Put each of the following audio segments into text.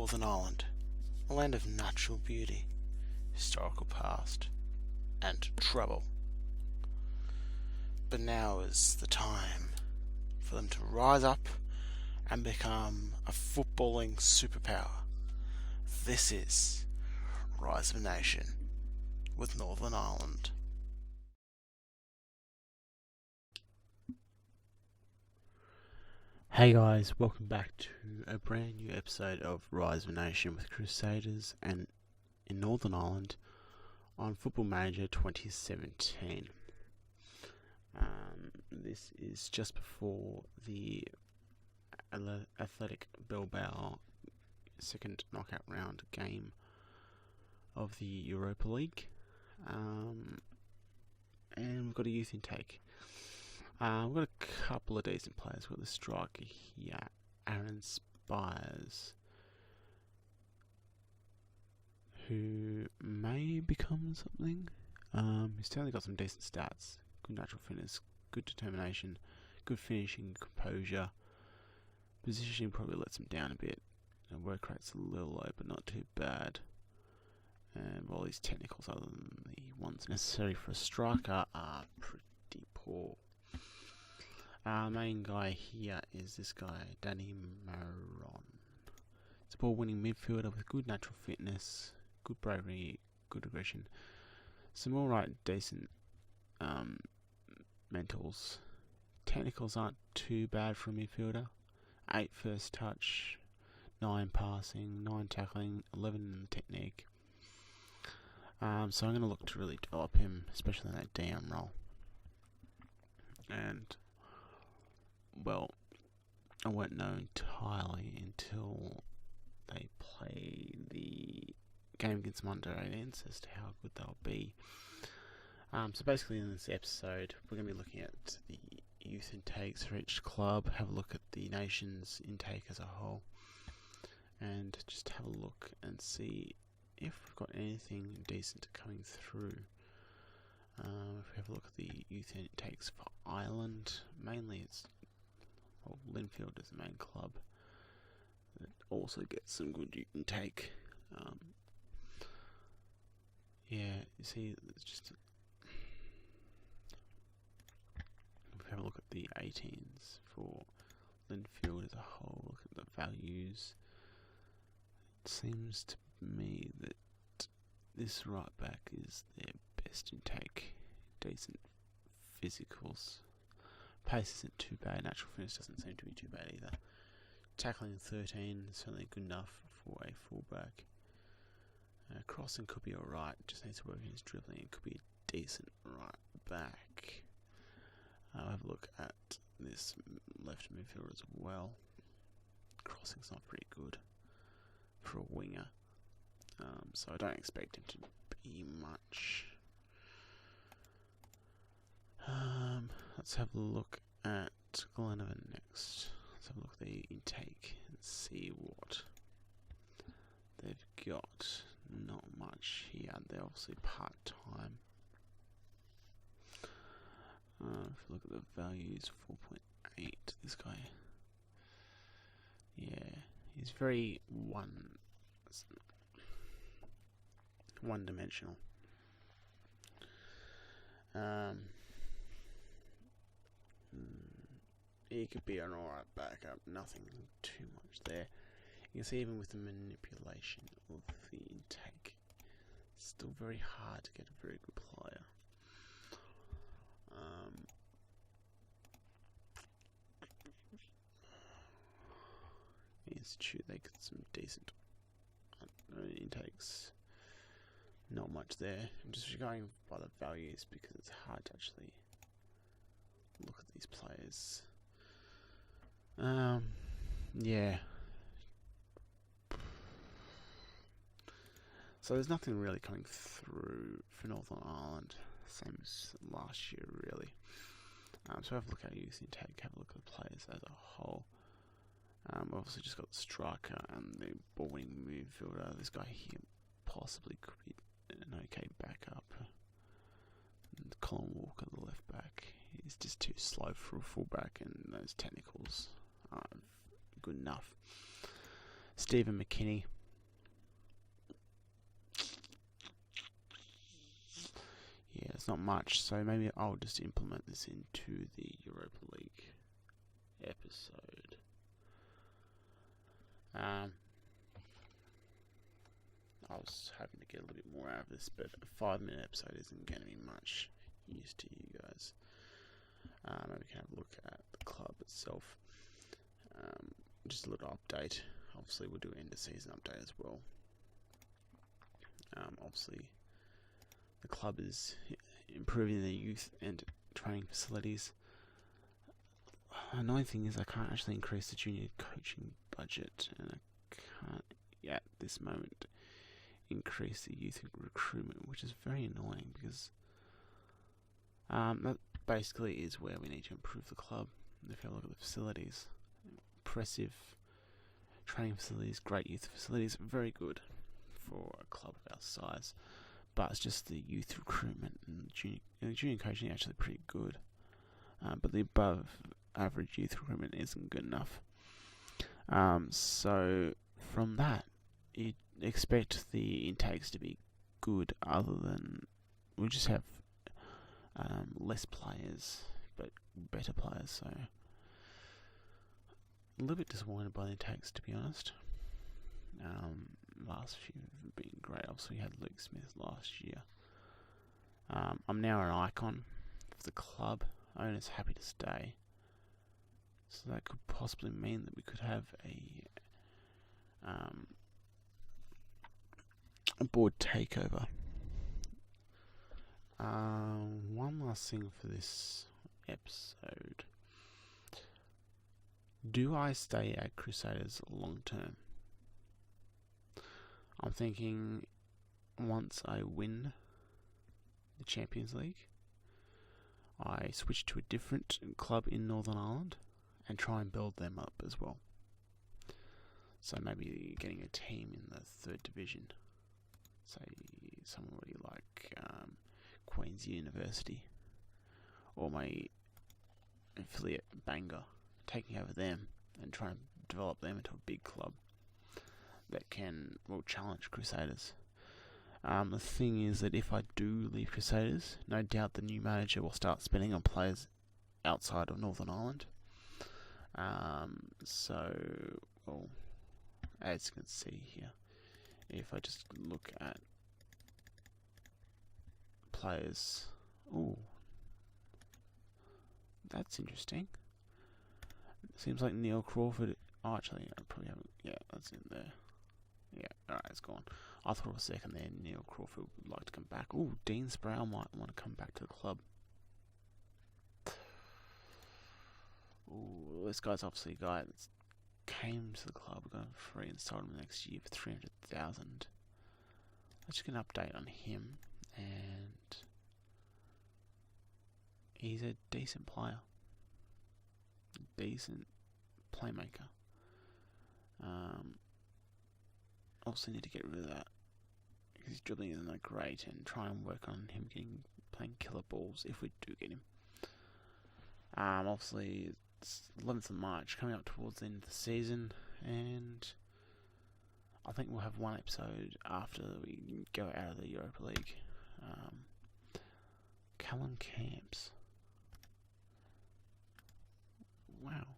Northern Ireland, a land of natural beauty, historical past, and trouble. But now is the time for them to rise up and become a footballing superpower. This is Rise of a Nation with Northern Ireland. Hey guys, welcome back to a brand new episode of Rise of a Nation with Crusaders and in Northern Ireland on Football Manager 2017. This is just before the Athletic Bilbao second knockout round game of the Europa League, and we've got a youth intake. We've got a couple of decent players. We've got the striker here, Aaron Spires, who may become something. He's certainly got some decent stats, good natural fitness, good determination, good finishing, composure. Positioning probably lets him down a bit, and work rate's a little low, but not too bad. And while his technicals, other than the ones necessary for a striker, are pretty poor. Our main guy here is this guy, Danny Maron. He's a ball-winning midfielder with good natural fitness, good bravery, good aggression, some alright decent mentals. Technicals aren't too bad for a midfielder. 8 first touch, 9 passing, 9 tackling, 11 in the technique. So I'm going to look to really develop him, especially in that DM role. And well, I won't know entirely until they play the game against them under 18s as to how good they'll be. So basically in this episode, we're going to be looking at the youth intakes for each club, have a look at the nation's intake as a whole, and just have a look and see if we've got anything decent coming through. If we have a look at the youth intakes for Ireland, mainly it's Linfield is the main club that also gets some good intake. Yeah, you see, it's just if we have a look at the 18s for Linfield as a whole, look at the values. It seems to me that this right back is their best intake. Decent physicals. Pace isn't too bad, natural fitness doesn't seem to be too bad either. Tackling 13 is certainly good enough for a fullback. Crossing could be alright, just needs to work in his dribbling. It could be a decent right back. I'll have a look at this left midfielder as well. Crossing's not pretty good for a winger, so I don't expect him to be much. Let's have a look at Glenavon next. Let's have a look at the intake and see what they've got. Not much here. They're obviously part-time. If you look at the values, 4.8. This guy, yeah, he's very one-dimensional. He could be an alright backup, nothing too much there. You can see even with the manipulation of the intake, it's still very hard to get a very good player. Institute, they got some decent intakes. Not much there. I'm just going by the values because it's hard to actually look at these players. Yeah. So there's nothing really coming through for Northern Ireland, same as last year really. So have a look at youth intake, have a look at the players as a whole. We've obviously just got the striker and the ball-winning midfielder. This guy here possibly could be an okay backup. And Colin Walker, the left back, is just too slow for a fullback, and those technicals aren't good enough. Stephen McKinney, It's not much, so maybe I'll just implement this into the Europa League episode. I was hoping to get a little bit more out of this, but a 5-minute episode isn't going to be much use to you guys. Maybe we can have a look at the club itself. Just a little update. Obviously, we'll do an end of season update as well. Obviously, the club is improving their youth and training facilities. Annoying thing is I can't actually increase the junior coaching budget, and I can't at this moment increase the youth recruitment, which is very annoying because that basically is where we need to improve the club. If you look at the facilities, impressive training facilities, great youth facilities, very good for a club of our size. But it's just the youth recruitment and junior coaching actually pretty good. But the above average youth recruitment isn't good enough. So from that, you expect the intakes to be good, other than we just have less players, but better players. So a little bit disappointed by the intakes, to be honest. Last few have been great. Obviously, we had Luke Smith last year. I'm now an icon of the club. Owner's happy to stay. So that could possibly mean that we could have a board takeover. One last thing for this episode. Do I stay at Crusaders long term? I'm thinking once I win the Champions League, I switch to a different club in Northern Ireland and try and build them up as well. So maybe getting a team in the 3rd division, say somebody like Queen's University, or my affiliate Bangor, taking over them and trying to develop them into a big club that will challenge Crusaders. The thing is that if I do leave Crusaders, no doubt the new manager will start spending on players outside of Northern Ireland. Well, as you can see here, if I just look at players, that's interesting. Seems like Neil Crawford. Oh, actually, I probably haven't. Yeah, that's in there. Yeah, alright, it's gone. I thought for a second there Neil Crawford would like to come back. Dean Sproul might want to come back to the club. This guy's obviously a guy that came to the club, got him free and sold him next year for 300,000. Let's just get an update on him, and he's a decent player. Decent playmaker. Also need to get rid of that because his dribbling isn't that great, and try and work on him playing killer balls if we do get him. Obviously it's 11th of March, coming up towards the end of the season, and I think we'll have one episode after we go out of the Europa League. Callum Camps. Wow.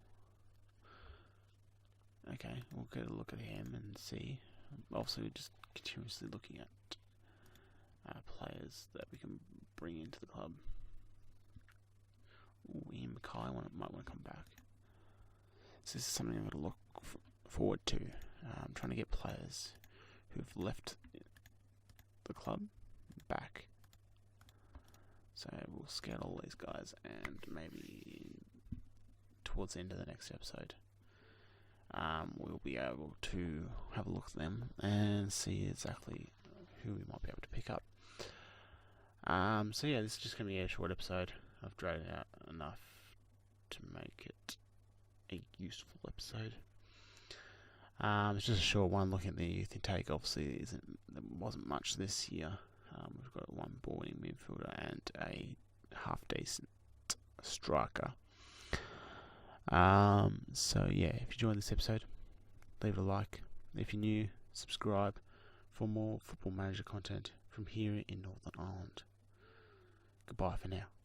Okay, we'll get a look at him and see. Obviously, we're just continuously looking at players that we can bring into the club. Ian Mackay might want to come back. So this is something I'm going to look forward to. I'm trying to get players who've left the club back. So we'll scout all these guys, and maybe towards the end of the next episode, we'll be able to have a look at them and see exactly who we might be able to pick up. So yeah, this is just going to be a short episode. I've dragged it out enough to make it a useful episode. It's just a short one looking at the youth intake. Obviously, there wasn't much this year. We've got one balling midfielder and a half-decent striker. So yeah, if you enjoyed this episode, leave a like. If you're new, subscribe for more Football Manager content from here in Northern Ireland. Goodbye for now.